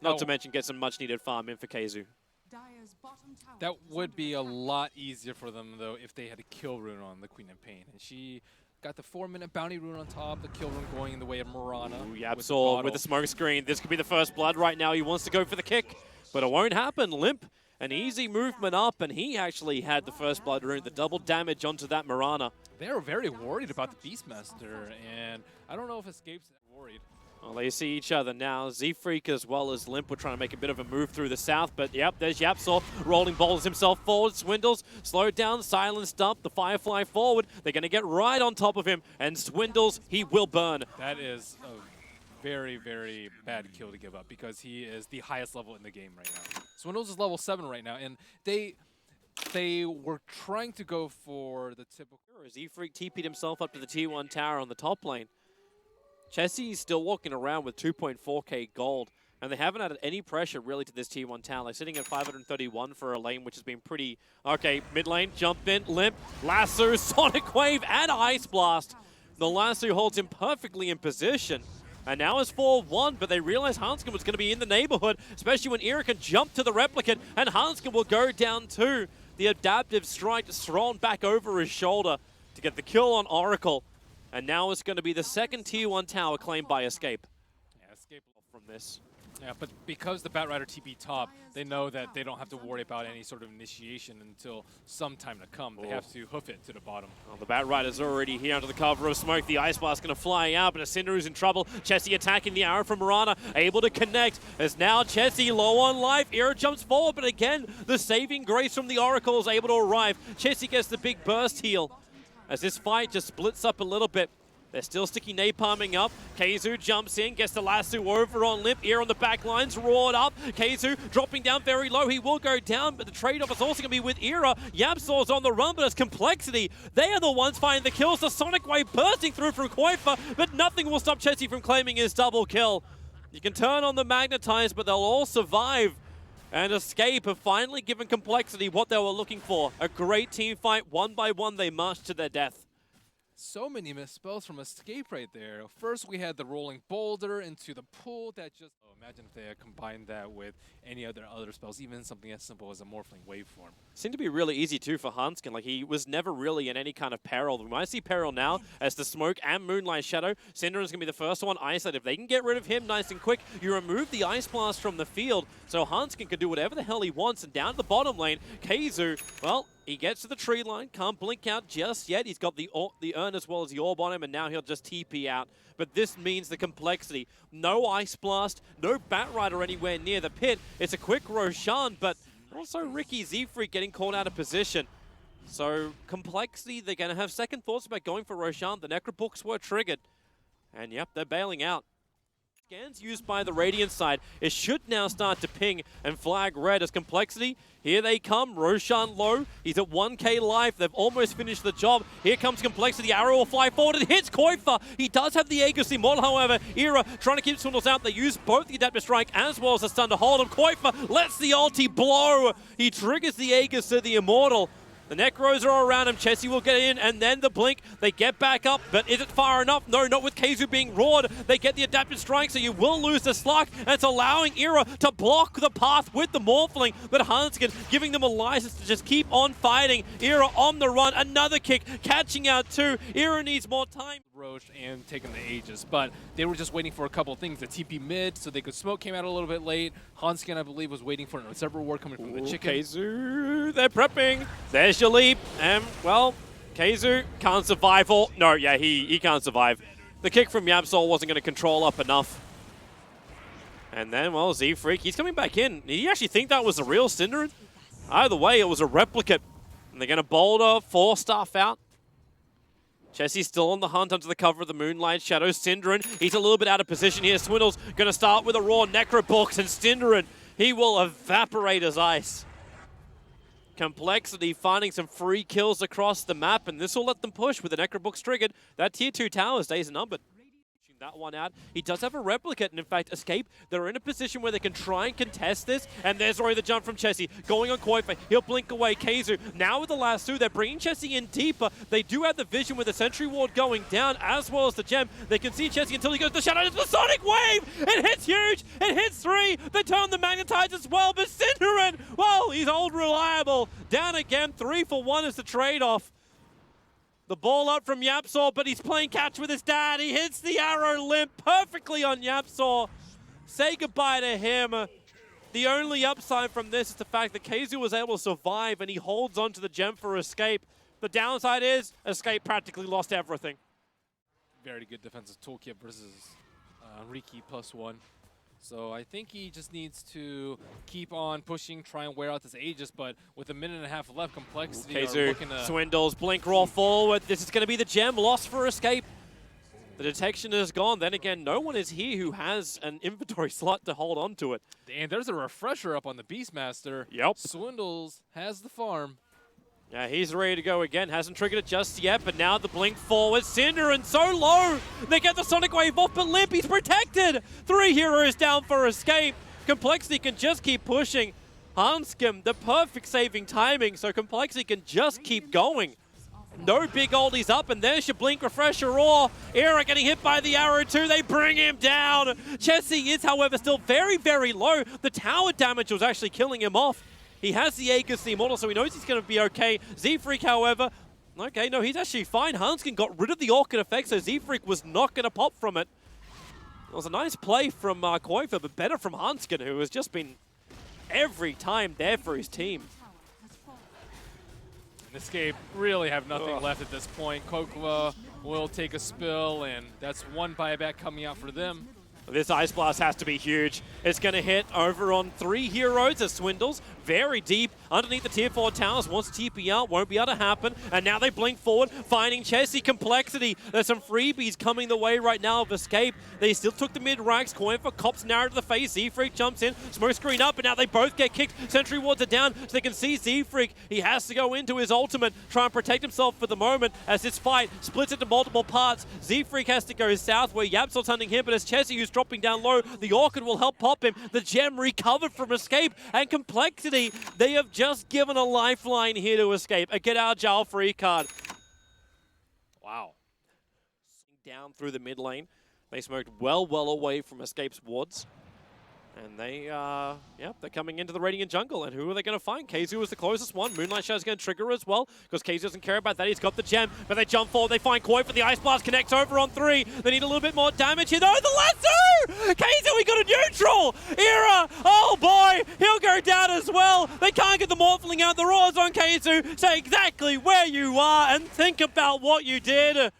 Not to mention get some much-needed farm in for Keizu. That would be a lot easier for them, though, if they had a kill rune on the Queen of Pain. And she got the 4-minute bounty rune on top, the kill rune going in the way of Mirana. Ooh, YapzOr with the smoke screen. This could be the first blood right now. He wants to go for the kick, but it won't happen. Limp, an easy movement up, and he actually had the first blood rune, the double damage onto that Mirana. They were very worried about the Beastmaster, and I don't know if Escape's worried. Well, they see each other now. Zfreek as well as Limp were trying to make a bit of a move through the south, but yep, there's YapzOr rolling bowls himself forward. Swindles, slowed down, silenced up, the Firefly forward. They're going to get right on top of him, and Swindles, he will burn. That is a very, very bad kill to give up because he is the highest level in the game right now. Swindles is level 7 right now, and they were trying to go for the typical... Zfreek TP'd himself up to the T1 tower on the top lane. Chessie's still walking around with 2.4k gold, and they haven't added any pressure really to this T1 tower. They're sitting at 531 for a lane, which has been pretty... Okay, mid lane, jump in, Limp, lasso, Sonic Wave, and Ice Blast. The lasso holds him perfectly in position. And now it's 4-1, but they realize Hanskin was going to be in the neighborhood, especially when Ira can jump to the replicant, and Hanskin will go down too. The adaptive strike thrown back over his shoulder to get the kill on Oracle. And now it's going to be the second T1 tower claimed by Escape. Yeah, Escape from this. Yeah, but because the Batrider TP top, they know that they don't have to worry about any sort of initiation until some time to come. They have to hoof it to the bottom. Well, the Batrider's already here under the cover of smoke. The Ice Blast going to fly out, but Cinderu's in trouble. Chessie attacking the arrow from Mirana, able to connect. As now Chessie low on life. Ira jumps forward, but again, the saving grace from the Oracle is able to arrive. Chessie gets the big burst heal. As this fight just splits up a little bit. They're still sticky napalming up. Keizu jumps in, gets the lasso over on Limp. Here on the back lines, roared up. Keizu dropping down very low. He will go down, but the trade-off is also going to be with Ira. YapzOr's on the run, but it's compLexity. They are the ones finding the kills. The Sonic Wave bursting through from Koifa, but nothing will stop Chessie from claiming his double kill. You can turn on the Magnetize, but they'll all survive. And Escape have finally given compLexity what they were looking for. A great team fight. One by one, they marched to their death. So many missed spells from Escape right there. First, we had the rolling boulder into the pool that just... Oh, imagine if they had combined that with any other spells, even something as simple as a Morphling waveform. Seemed to be really easy, too, for Hanskin. Like, he was never really in any kind of peril. We might see peril now as the Smoke and Moonlight Shadow. Cinder is going to be the first one isolated. If they can get rid of him nice and quick, you remove the Ice Blast from the field, so Hanskin can do whatever the hell he wants. And down to the bottom lane, Keizu, well... He gets to the tree line, can't blink out just yet. He's got the urn as well as the orb on him, and now he'll just TP out. But this means the compLexity. No Ice Blast, no Batrider anywhere near the pit. It's a quick Roshan, but also Ricky Zfreek getting caught out of position. So compLexity, they're going to have second thoughts about going for Roshan. The Necrobooks were triggered. And yep, they're bailing out. Scans used by the Radiant side, it should now start to ping and flag red as compLexity. Here they come, Roshan low, he's at 1k life, they've almost finished the job. Here comes compLexity, the arrow will fly forward and hits Koifa. He does have the Aegis Immortal, however. Ira trying to keep Swindles out, they use both the Adaptive Strike as well as the stun to hold him. Koifa lets the ulti blow, he triggers the Aegis to the Immortal. The Necros are around him, Chessie will get in, and then the blink. They get back up, but is it far enough? No, not with Keizu being roared. They get the Adaptive Strike, so you will lose the Slug, and it's allowing Ira to block the path with the Morphling, but Hanskin giving them a license to just keep on fighting. Ira on the run, another kick, catching out two. Ira needs more time. Roche and taking the Aegis, but they were just waiting for a couple of things. The TP mid, so they could smoke, came out a little bit late. Hanskin, I believe, was waiting for several ward coming from the chicken. Keizu, they're prepping. There's your leap, and, well, Keizu can't survive all... No, yeah, he can't survive. The kick from YapzOr wasn't going to control up enough. And then, well, Zfreek, he's coming back in. Did you actually think that was a real Cinderin? Either way, it was a replicate. And they're going to boulder, 4-staff out. Chessie's still on the hunt under the cover of the Moonlight Shadow. Cinderin, he's a little bit out of position here. Swindles going to start with a raw Necrobooks, and Cinderin, he will evaporate his ice. compLexity finding some free kills across the map, and this will let them push with the Necrobooks triggered. That tier 2 tower stays numbered. that one out. He does have a replicate, and in fact, Escape, they're in a position where they can try and contest this, and there's already the jump from Chessie. Going on coil.F, he'll blink away KheZu. Now with the last two, they're bringing Chessie in deeper. They do have the vision with the Sentry Ward going down, as well as the gem. They can see Chessie until he goes to Shadow. It's the Sonic Wave! It hits huge! It hits 3! They turn the Magnetize as well, but Synderen, well, he's old reliable. Down again, 3 for 1 is the trade-off. The ball up from YapzOr, but he's playing catch with his dad. He hits the arrow limp perfectly on YapzOr. Say goodbye to him. The only upside from this is the fact that KheZu was able to survive, and he holds on to the gem for Escape. The downside is Escape practically lost everything. Very good defensive toolkit versus Riki +1. So I think he just needs to keep on pushing, try and wear out this Aegis, but with a minute and a half left, compLexity are looking to... Swindles, blink, roll forward. This is going to be the gem, lost for Escape. The detection is gone. Then again, no one is here who has an inventory slot to hold on to it. And there's a refresher up on the Beastmaster. Yep. Swindles has the farm. Yeah, he's ready to go again. Hasn't triggered it just yet, but now the blink forward. Synderen so low. They get the Sonic Wave off, but Limp, he's protected. 3 heroes down for Escape. compLexity can just keep pushing. Hanscom, the perfect saving timing, so compLexity can just keep going. No big oldies up, and there's your blink refresher or Era getting hit by the arrow too. They bring him down. Chessie is, however, still very, very low. The tower damage was actually killing him off. He has the Aegis, the Immortal, so he knows he's going to be okay. Zfreek, however, okay, no, he's actually fine. Hanscom got rid of the Orchid effect, so Zfreek was not going to pop from it. It was a nice play from coil.F, but better from Hanscom, who has just been every time there for his team. Escape really have nothing left at this point. coL.Limmp will take a spill, and that's one buyback coming out for them. This Ice Blast has to be huge. It's going to hit over on 3 heroes as Swindles. Very deep underneath the tier 4 towers. Wants to TP out. Won't be able to happen. And now they blink forward, finding Chessie. compLexity. There's some freebies coming the way right now of Escape. They still took the mid-ranks. coil.F cops an arrow to the face. Zfreek jumps in. Smoke screen up, and now they both get kicked. Sentry wards are down, so they can see Zfreek. He has to go into his ultimate, try and protect himself for the moment as this fight splits into multiple parts. Zfreek has to go south where YapzOr's hunting him, but it's Chessie who's dropping down low. The Orchid will help pop him. The gem recovered from Escape, and compLexity, they have just given a lifeline here to Escape. A get out jail free card. Wow. Down through the mid lane. They smoked well away from Escape's wards. And they, they're coming into the Radiant jungle. And who are they going to find? KheZu is the closest one. Moonlight Shadow's going to trigger as well, because KheZu doesn't care about that. He's got the gem, but they jump forward. They find coil.F for the Ice Blast. Connects over on 3. They need a little bit more damage here. Oh, the lasso! KheZu, he got a neutral! Era, oh boy, he'll go down as well. They can't get the Morphling out. The Roars on KheZu. Say exactly where you are and think about what you did.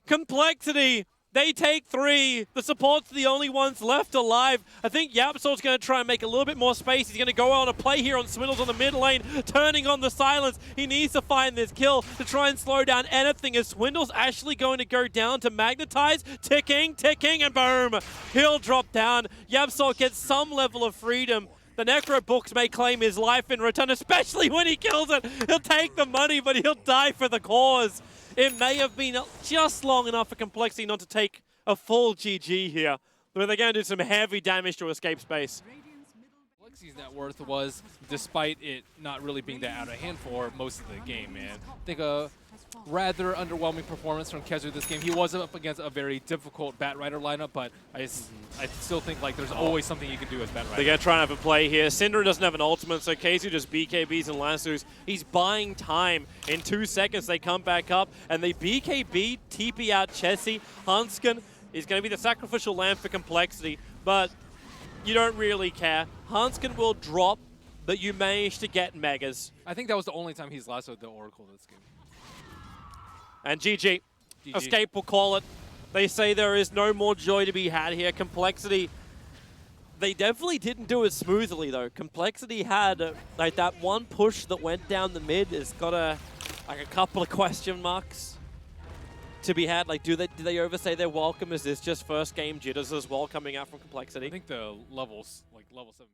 compLexity. They take 3. The support's the only ones left alive. I think YapzOr's going to try and make a little bit more space. He's going to go on a play here on Swindles on the mid lane, turning on the silence. He needs to find this kill to try and slow down anything. Is Swindles actually going to go down to Magnetize? Ticking, and boom. He'll drop down. YapzOr gets some level of freedom. The Necro books may claim his life in return, especially when he kills it. He'll take the money, but he'll die for the cause. It may have been just long enough for compLexity not to take a full GG here, but they're going to do some heavy damage to Escape space. compLexity's net worth was, despite it not really being that out of hand for most of the game, man. I think a rather underwhelming performance from KheZu this game. He was up against a very difficult Batrider lineup, but I still think like there's always something you can do as Batrider. They're going to try and have a play here. Synderen doesn't have an ultimate, so KheZu just BKBs and lassos. He's buying time. In 2 seconds, they come back up, and they BKB, TP out Chessie. Hanscom is going to be the sacrificial lamb for compLexity, but you don't really care. Hanscom will drop, but you manage to get megas. I think that was the only time he's lassoed the Oracle this game. And GG. Escape will call it. They say there is no more joy to be had here. compLexity, they definitely didn't do it smoothly though. compLexity had like that one push that went down the mid. It's got a couple of question marks to be had. Like, do they overstay their welcome? Is this just first game jitters as well coming out from compLexity? I think the levels, like level 7.